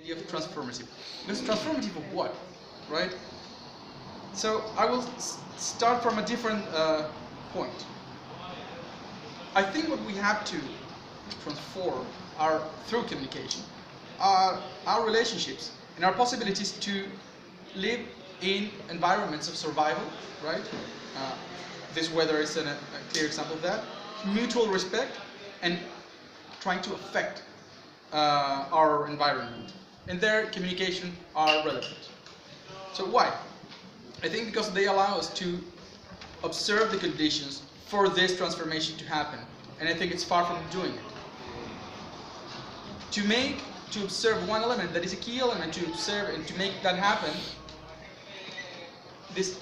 idea of transformative. Because transformative of what, right? So I will start from a different point. I think what we have to transform are, through communication, are our relationships and our possibilities to live in environments of survival, right? This weather is a clear example of that. Mutual respect and trying to affect our environment. And their communication are relevant. So why? I think because they allow us to observe the conditions for this transformation to happen. And I think it's far from doing it. To observe one element that is a key element to observe and to make that happen, this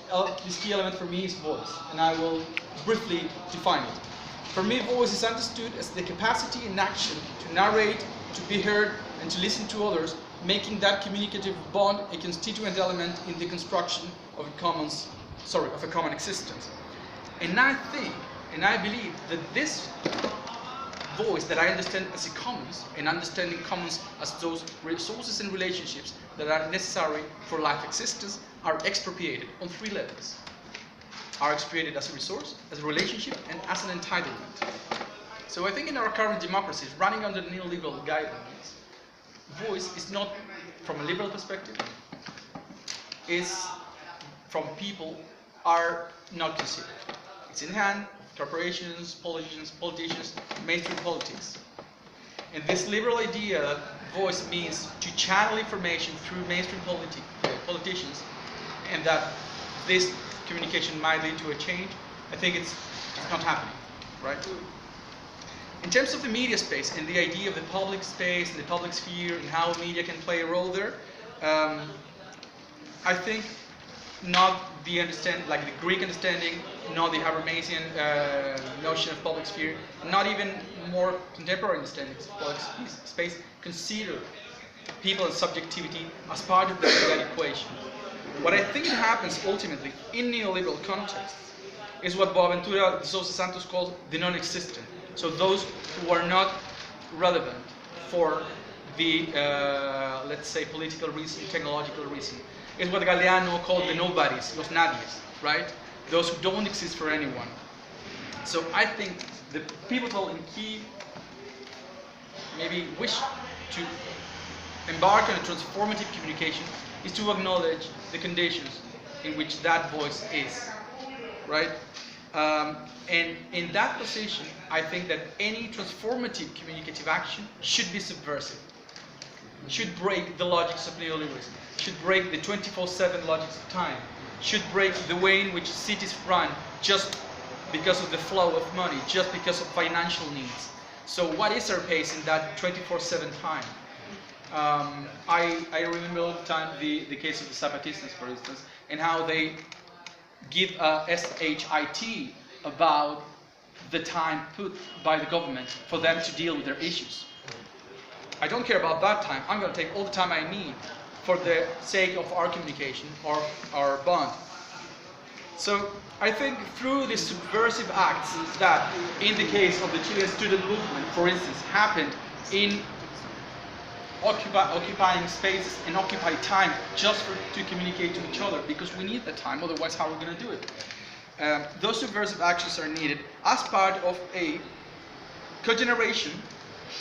key element for me is voice, and I will briefly define it. For me, voice is understood as the capacity in action to narrate, to be heard, and to listen to others, making that communicative bond a constituent element in the construction of a common existence. And I think, and I believe that this voice that I understand as a commons, and understanding commons as those resources and relationships that are necessary for life existence, are expropriated on three levels. Are expropriated as a resource, as a relationship, and as an entitlement. So I think in our current democracies, running under neoliberal guidelines, voice is not, from a liberal perspective, is from people are not considered. It's in hand, corporations, politicians, mainstream politics. And this liberal idea that voice means to channel information through mainstream politicians, and that this communication might lead to a change, I think it's not happening, right? In terms of the media space and the idea of the public space and the public sphere and how media can play a role there, I think not the Greek understanding, not the Habermasian notion of public sphere, not even more contemporary understandings of public space consider people and subjectivity as part of that equation. What I think happens ultimately in neoliberal contexts is what Boaventura de Sousa Santos calls the non-existent. So those who are not relevant for the, let's say, political reason, technological reason. Is what Galeano called the nobodies, los nadies, right? Those who don't exist for anyone. So I think the pivotal and key, maybe wish to embark on a transformative communication is to acknowledge the conditions in which that voice is, right? And in that position, I think that any transformative communicative action should be subversive, should break the logics of neoliberalism, should break the 24/7 logics of time, should break the way in which cities run just because of the flow of money, just because of financial needs. So what is our pace in that 24/7 time? I remember all the time the case of the Zapatistas, for instance, and how they give a SHIT about the time put by the government for them to deal with their issues. I don't care about that time. I'm going to take all the time I need for the sake of our communication or our bond. So I think through the subversive acts that, in the case of the Chilean student movement, for instance, happened in occupying spaces and occupy time just to communicate to each other, because we need that time, otherwise how are we going to do it? Those subversive actions are needed as part of a cogeneration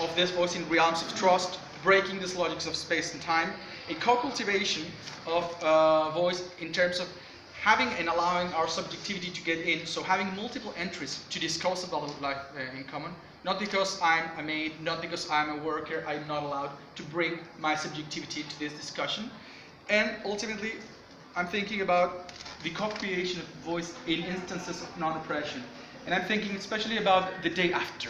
of this voice in realms of trust, breaking these logics of space and time, a co-cultivation of voice in terms of having and allowing our subjectivity to get in, so having multiple entries to discuss about life in common. Not because I'm a maid, not because I'm a worker, I'm not allowed to bring my subjectivity to this discussion. And ultimately, I'm thinking about the co-creation of voice in instances of non-oppression. And I'm thinking especially about the day after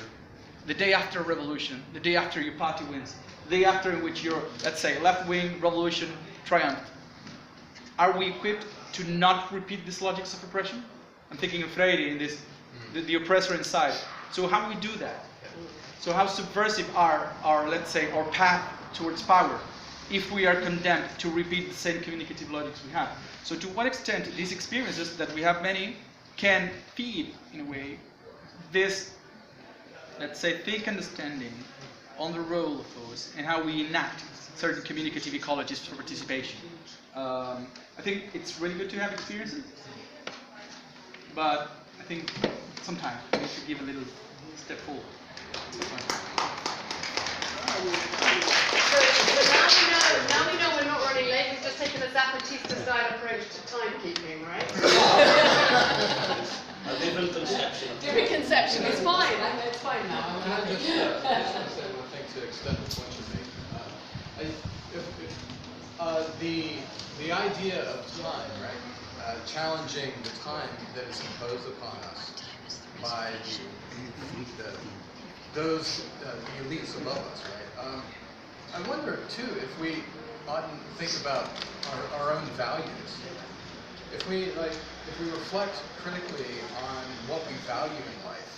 a revolution, the day after your party wins, the day after in which your, let's say, left-wing revolution triumphed. Are we equipped to not repeat these logics of oppression? I'm thinking of Freire in this, the oppressor inside. So how do we do that? So how subversive are our, let's say, our path towards power if we are condemned to repeat the same communicative logics we have? So to what extent these experiences, that we have many, can feed, in a way, this, let's say, thick understanding on the role of voice and how we enact certain communicative ecologies for participation. I think it's really good to have experiences, but I think sometimes we need to give a little step forward. So now we know we're not running late. We've just taken a Zapatista-style approach to timekeeping, right? A different conception. Different conception. It's fine. It's fine now. Can I just say one thing to extend the point you make? The idea of time, right? Challenging the time that is imposed upon us by the elites above us, right? I wonder too if we oughtn't think about our own values. If we reflect critically on what we value in life,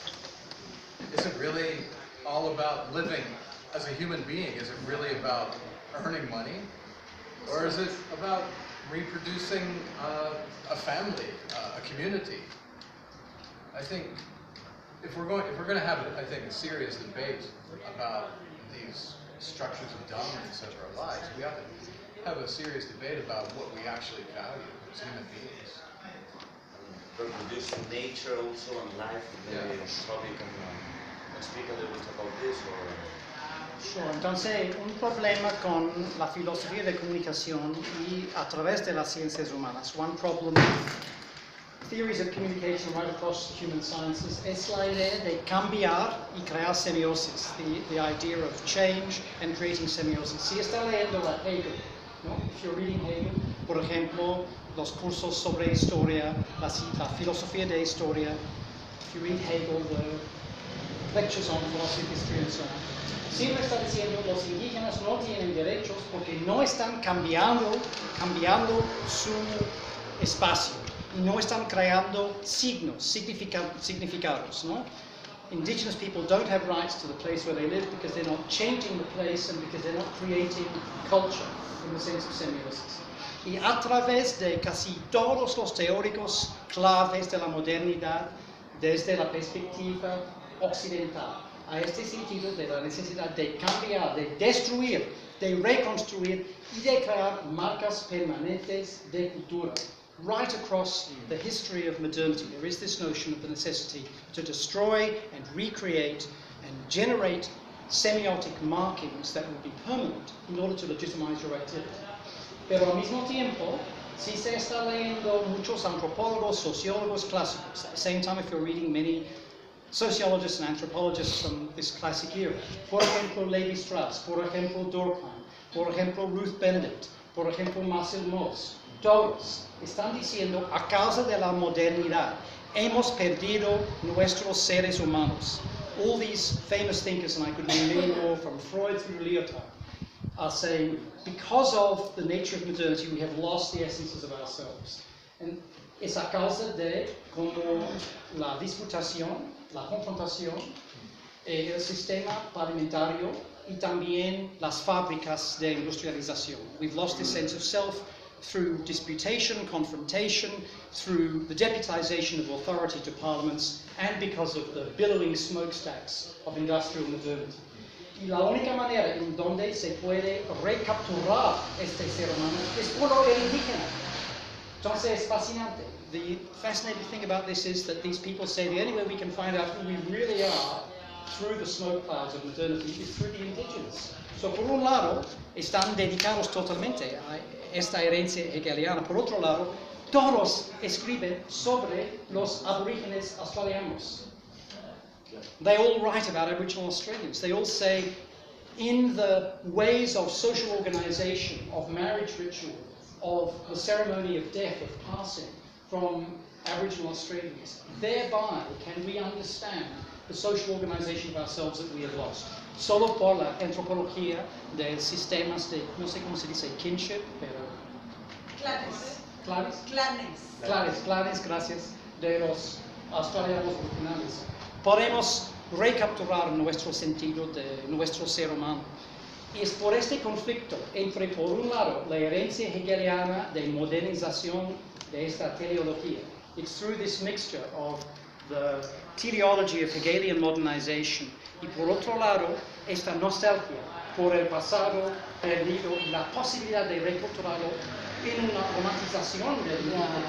is it really all about living as a human being? Is it really about earning money? Or is it about reproducing a family, a community? I think if we're going to have, I think, a serious debate about these structures of dominance over our lives, we have to have a serious debate about what we actually value as human beings. Reproducing nature also and life. Maybe Toby can speak a little bit about this or. Sure. Entonces, un problema con la filosofía de comunicación y a través de las ciencias humanas. One problem with theories of communication right across human sciences es la idea de cambiar y crear semiosis, the idea of change and creating semiosis. Si está leyendo a Hegel, ¿no? If you're reading Hegel, por ejemplo, los cursos sobre historia, la filosofía de historia, if you read Hegel, the lectures on philosophy, history and so on, siempre está diciendo los indígenas no tienen derechos porque no están cambiando su espacio y no están creando signos, significados, ¿no? Indigenous people don't have rights to the place where they live because they're not changing the place and because they're not creating culture in the sense of semiosis. Y a través de casi todos los teóricos claves de la modernidad, desde la perspectiva occidental, a este sentido de la necesidad de cambiar, de destruir, de reconstruir y de crear marcas permanentes de cultura. Right across the history of modernity, there is this notion of the necessity to destroy and recreate and generate semiotic markings that will be permanent in order to legitimize your activity. Pero al mismo tiempo, si se está leyendo muchos antropólogos, sociólogos clásicos, at the same time if you're reading many sociologists and anthropologists from this classic era. Por ejemplo, Levi-Strauss, por ejemplo, Durkheim, por ejemplo, Ruth Benedict, por ejemplo, Marcel Mauss. Todos están diciendo, a causa de la modernidad, hemos perdido nuestros seres humanos. All these famous thinkers, and I could name many more from Freud through Lyotard, are saying, because of the nature of modernity, we have lost the essences of ourselves. And es a causa de como la disputación, la confrontación, el sistema parlamentario y también las fábricas de industrialización. We've lost this sense of self through disputation, confrontation, through the deputization of authority to parliaments, and because of the billowing smokestacks of industrial modernity. Y la única manera en donde se puede recapturar este ser humano es por el indígena. Entonces es fascinante. The fascinating thing about this is that these people say the only way we can find out who we really are through the smoke clouds of modernity is through the indigenous. So por un lado, están dedicados totalmente a esta herencia hegeliana. Por otro lado, todos escriben sobre los aborígenes australianos. They all write about Aboriginal Australians. They all say, in the ways of social organization, of marriage ritual, of the ceremony of death, of passing from Aboriginal Australians, thereby can we understand the social organization of ourselves that we have lost. Solo por la antropología de sistemas de, no sé cómo se dice, kinship, pero... Clanes, gracias, de los australianos originales. Podemos recapturar nuestro sentido de nuestro ser humano. Y es por este conflicto entre, por un lado, la herencia hegeliana de modernización de esta teleología. It's through this mixture of the teleology of Hegelian modernization, y por otro lado, esta nostalgia por el pasado perdido y la posibilidad de reencontrarlo en una romantización del mundo,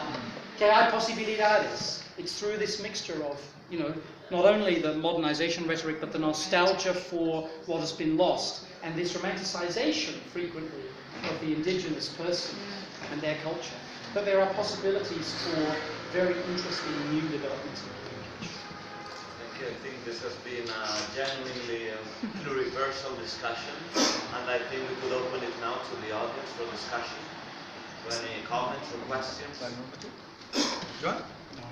que hay posibilidades. It's through this mixture of, you know, not only the modernization rhetoric, but the nostalgia for what has been lost, and this romanticization, frequently, of the indigenous person and their culture, that there are possibilities for very interesting new developments in communication. Thank you. I think this has been a genuinely pluriversal discussion, and I think we could open it now to the audience for discussion. So any comments or questions? John? No.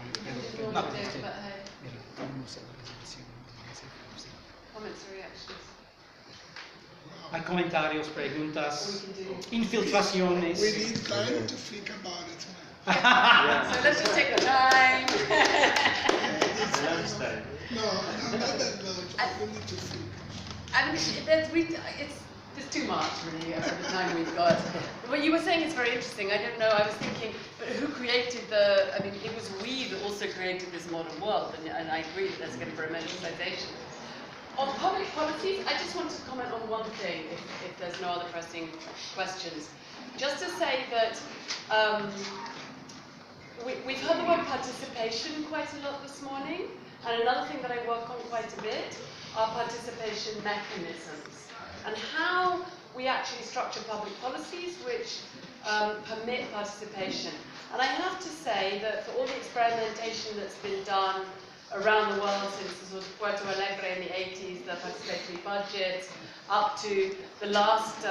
Comments or reactions? Hay comentarios, preguntas, We can do. infiltraciones. We need time to think about it. So let's just take the time. Lunchtime. No, not that much. We need to think. I mean, it's too much really for the time we've got. What you were saying is very interesting. I don't know. I was thinking, but who created I mean, it was we that also created this modern world, and I agree that there's going to be romanticization. On public policies, I just wanted to comment on one thing, if there's no other pressing questions. Just to say that we've heard the word participation quite a lot this morning, and another thing that I work on quite a bit are participation mechanisms, and how we actually structure public policies which permit participation. And I have to say that for all the experimentation that's been done around the world since the sort of Puerto Alegre in the 80s, the participatory budget, up to the last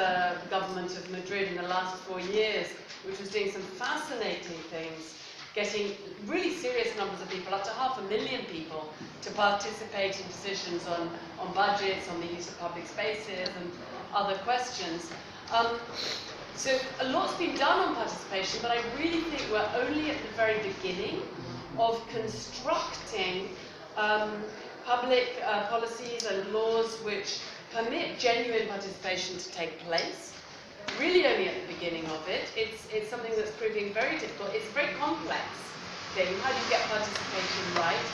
government of Madrid in the last 4 years, which was doing some fascinating things, getting really serious numbers of people, up to 500,000 people, to participate in decisions on budgets, on the use of public spaces, and other questions. So a lot's been done on participation, but I really think we're only at the very beginning of constructing public policies and laws which permit genuine participation to take place. Really only at the beginning of it. It's something that's proving very difficult. It's a very complex thing. How do you get participation right?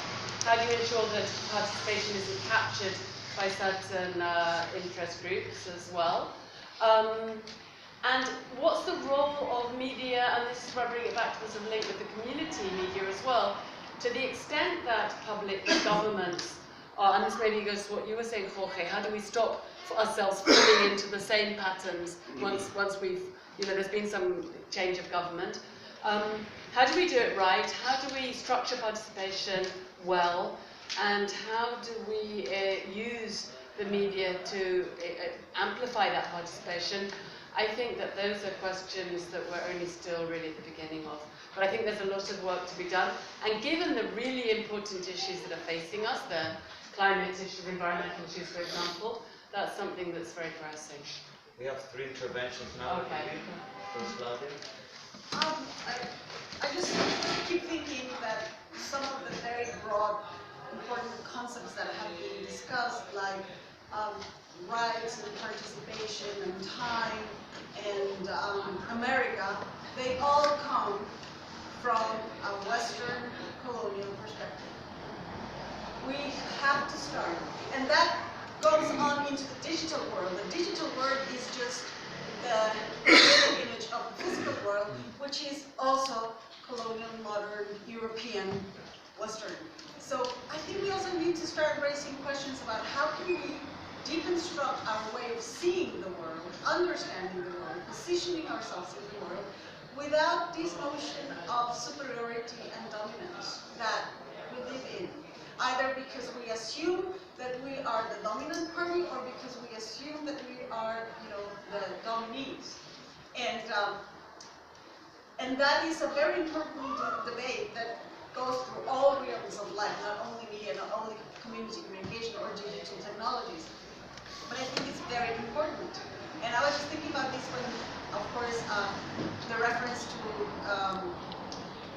How do you ensure that participation isn't captured by certain interest groups as well? And what's the role of media, and this is where I bring it back to the sort of link with the community media as well, to the extent that public governments are, and this maybe goes to what you were saying, Jorge, how do we stop ourselves falling into the same patterns once we've, you know, there's been some change of government. How do we do it right? How do we structure participation well? And how do we use the media to amplify that participation? I think that those are questions that we're only still really at the beginning of. But I think there's a lot of work to be done. And given the really important issues that are facing us, the climate issues, environmental issues, for example, that's something that's very pressing. We have 3 interventions now. Okay. First, Claudia. I just keep thinking that some of the very broad, important concepts that have been discussed, like rights and participation and time and America, they all come from a Western colonial perspective. We have to start, and that goes on into the digital world. The digital world is just the image of the physical world, which is also colonial, modern, European, Western. So I think we also need to start raising questions about how can we deconstruct our way of seeing the world, understanding the world, positioning ourselves in the world, without this notion of superiority and dominance that we live in. Either because we assume that we are the dominant party, or because we assume that we are, the dominees. And that is a very important debate that goes through all realms of life, not only media, not only community communication or digital technologies. But I think it's very important. And I was just thinking about this when, of course, the reference to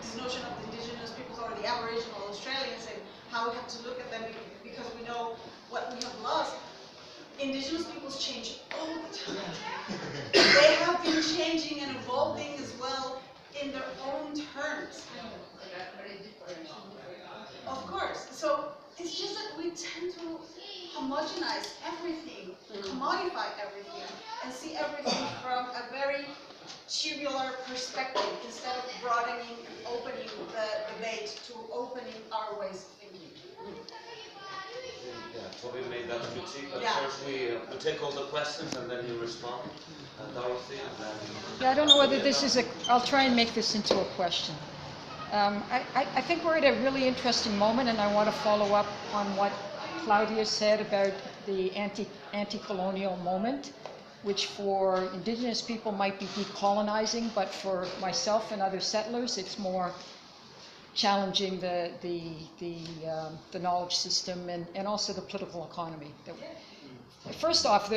this notion of the indigenous peoples or the Aboriginal Australians and how we have to look at them because we know what we have lost. Indigenous peoples change all the time. They have been changing and evolving as well in their own terms. Of course. homogenize everything, commodify everything, and see everything from a very tubular perspective instead of broadening and opening the debate to opening our ways of thinking. Yeah, Toby made that critique, but Yeah. first we take all the questions and then you respond. Dorothy, and then... Yeah, I don't know whether this is I'll try and make this into a question. I think we're at a really interesting moment, and I want to follow up on what Claudia said about the anti-colonial moment, which for indigenous people might be decolonizing, but for myself and other settlers, it's more challenging the knowledge system and also the political economy. First off,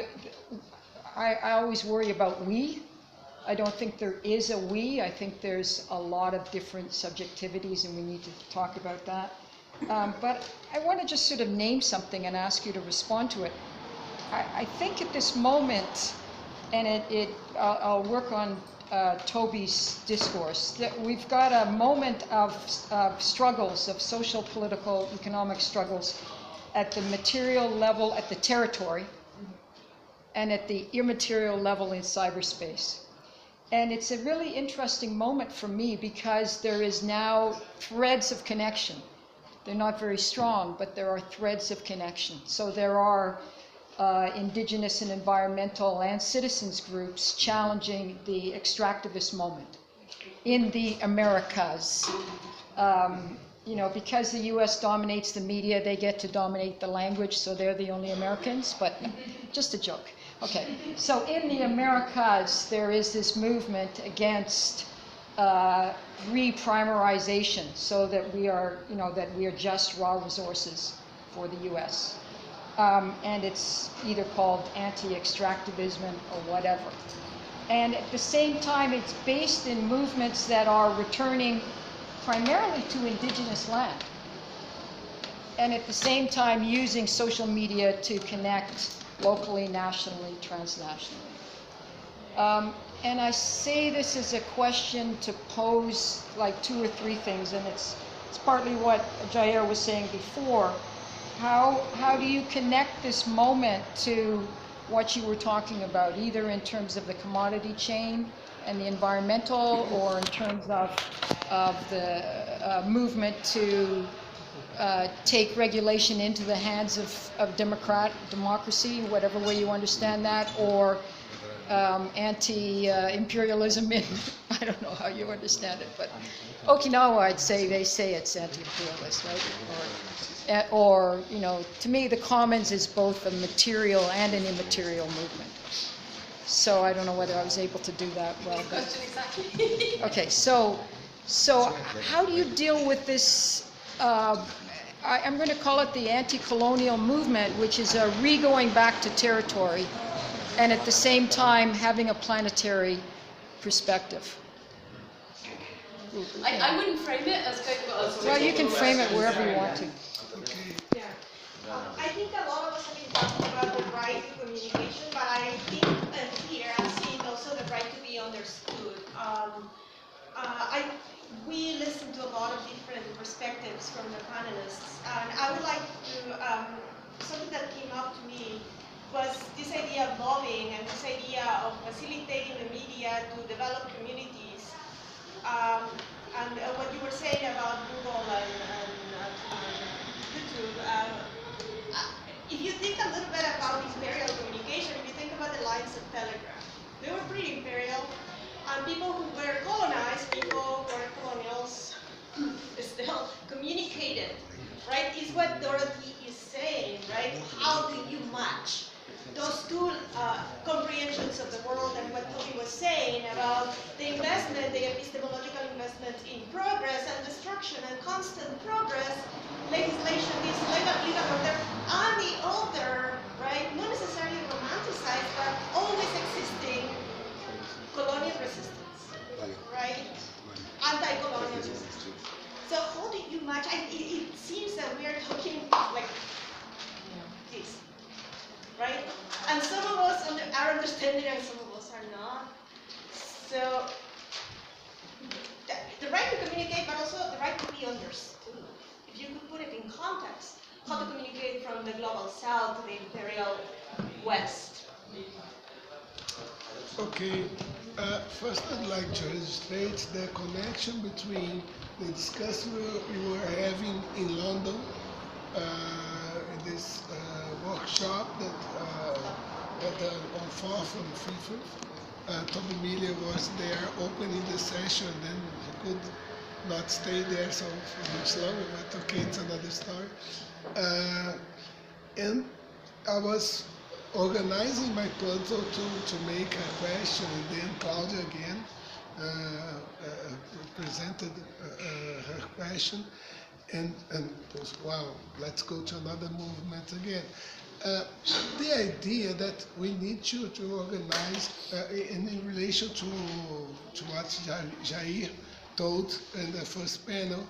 I always worry about we. I don't think there is a we. I think there's a lot of different subjectivities, and we need to talk about that. But I want to just sort of name something and ask you to respond to it. I think at this moment, and I'll work on Toby's discourse, that we've got a moment of struggles, of social, political, economic struggles at the material level, at the territory, and at the immaterial level in cyberspace. And it's a really interesting moment for me because there is now threads of connection. They're not very strong, but there are threads of connection. So there are indigenous and environmental and citizens groups challenging the extractivist moment in the Americas. Because the US dominates the media, they get to dominate the language, so they're the only Americans, but just a joke. Okay, so in the Americas, there is this movement against reprimarization, so that we are just raw resources for the US. And it's either called anti-extractivism or whatever. And at the same time, it's based in movements that are returning primarily to indigenous land. And at the same time, using social media to connect locally, nationally, transnationally. And I say this as a question to pose like 2 or 3 things, and it's partly what Jair was saying before. How do you connect this moment to what you were talking about, either in terms of the commodity chain and the environmental, or in terms of the movement to take regulation into the hands of democracy, whatever way you understand that, or anti-imperialism in, I don't know how you understand it, but Okinawa, I'd say, they say it's anti-imperialist, right? Or, to me, the commons is both a material and an immaterial movement. So I don't know whether I was able to do that well. But... Exactly. Okay, so how do you deal with this? I'm going to call it the anti-colonial movement, which is a re-going back to territory, and at the same time having a planetary perspective. I wouldn't frame it as going to... Well, you can frame it wherever you want to. Yeah. I think a lot of us have been talking about the right to communication, but I think here I'm seeing also the right to be understood. We listened to a lot of different perspectives from the panelists, and I would like to, something that came up to me was this idea of lobbying and this idea of facilitating the media to develop communities. And what you were saying about Google and YouTube, if you think a little bit about imperial communication, if you think about the lines of telegraph, they were pretty imperial. And people who were colonized, people who were colonials, still communicated, right? Is what Dorothy is saying, right? How do you match those two comprehensions of the world and what Toby was saying about the investment, the epistemological investment in progress and destruction and constant progress, legislation, this legal order, and the other, right? Not necessarily romanticized, but always existing colonial resistance, right? Anti-colonial resistance. So how do you match? It seems that we are talking like this, right? And some of us are understanding and some of us are not. So the right to communicate, but also the right to be understood. If you could put it in context how to communicate from the global south to the imperial west. Okay, first I'd like to illustrate the connection between the discussion we were having in London, in this workshop that on 4th and 5th. Toby Miller was there opening the session, then he could not stay there so for much longer, but okay, it's another story. And I was organizing my puzzle to make a question, and then Claudia again presented her question, and was, wow, let's go to another movement again. The idea that we need to organize in relation to what Jair told in the first panel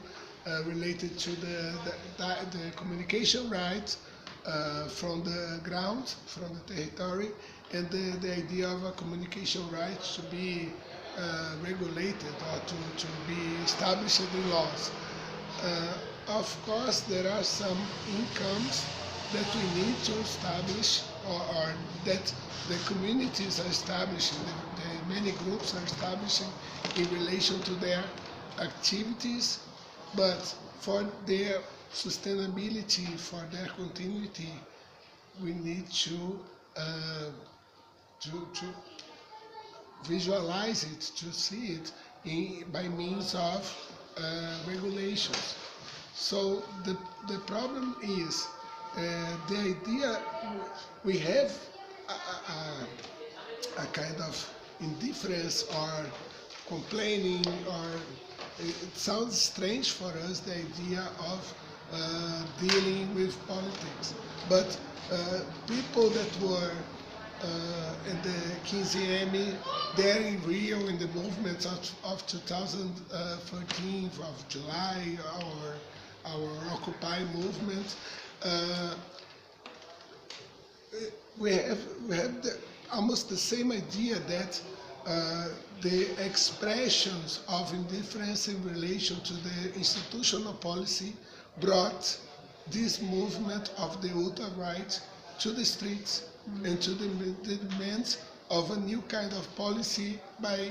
related to the communication rights from the ground, from the territory, and the idea of a communication right to be regulated or to be established in laws. Of course, there are some incomes that we need to establish, or that the communities are establishing, the many groups are establishing in relation to their activities, but for their sustainability, for their continuity, we need to visualize it, to see it by means of regulations. So the problem is the idea, we have a kind of indifference or complaining, or it sounds strange for us, the idea of dealing with politics. But people that were in the 15M, there in Rio, in the movements of 2013, of July, our Occupy movement, we have almost the same idea that the expressions of indifference in relation to the institutional policy brought this movement of the ultra-right to the streets and to the demands of a new kind of policy by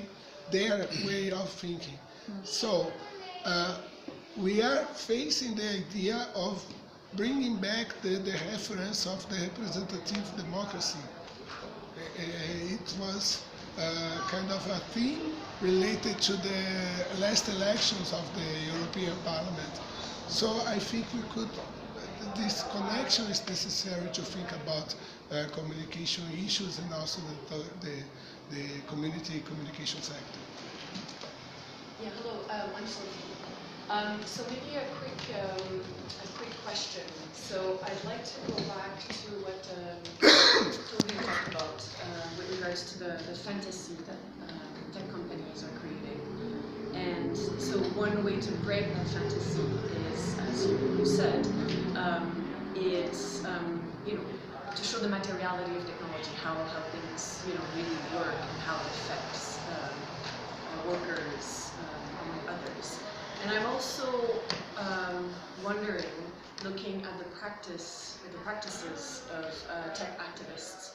their way of thinking. So we are facing the idea of bringing back the reference of the representative democracy. It was kind of a theme related to the last elections of the European Parliament. So I think we could, this connection is necessary to think about communication issues and also the community communication sector. Yeah, hello, I'm Sophie. So maybe a quick question. So I'd like to go back to what Toby talked about with regards to the fantasy that tech companies are creating. And so one way to break that fantasy is, as you said, it's to show the materiality of technology, how things really work and how it affects workers, among others. And I'm also wondering, looking at the practices of tech activists,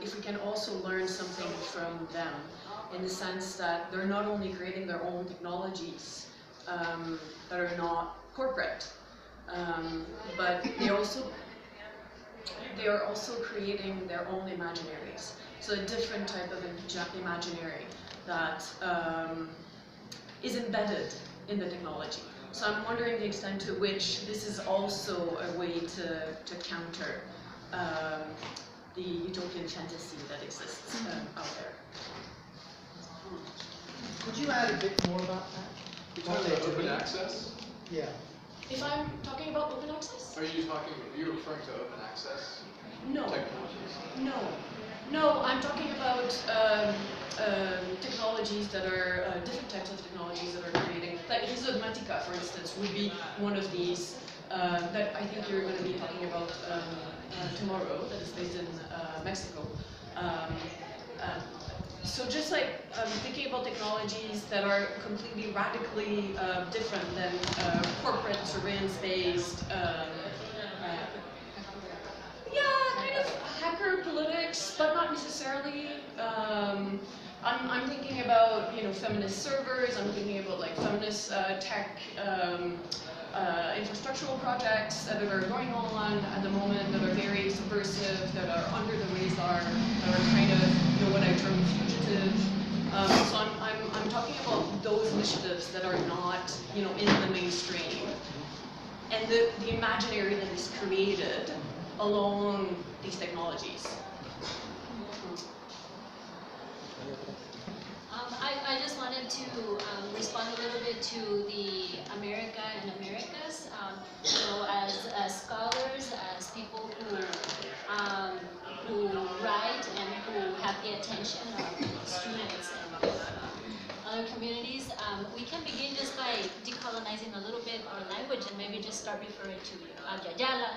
if we can also learn something from them, in the sense that they're not only creating their own technologies that are not corporate, but they are also creating their own imaginaries. So a different type of imaginary that is embedded in the technology. So I'm wondering the extent to which this is also a way to counter the utopian fantasy that exists out there. Could you add a bit more about that? You're talking about open access? Yeah. If I'm talking about open access? Are you referring to open access No. technologies? No, I'm talking about technologies that are different types of technologies that are creating, like Rhizomatica, for instance, would be one of these that I think you're going to be talking about tomorrow, that is based in Mexico. So just like thinking about technologies that are completely radically different than corporate surveillance-based analytics, but not necessarily. I'm thinking about, you know, feminist servers. I'm thinking about like feminist tech infrastructural projects that are going on at the moment that are very subversive, that are under the radar, that are kind of, you know, what I term fugitive. So I'm talking about those initiatives that are not, you know, in the mainstream, and the imaginary that is created along these technologies. I just wanted to respond a little bit to the America and Americas. You know, as scholars, as people who write and who have the attention of students and other communities, we can begin just by decolonizing a little bit our language and maybe just start referring to Yayala,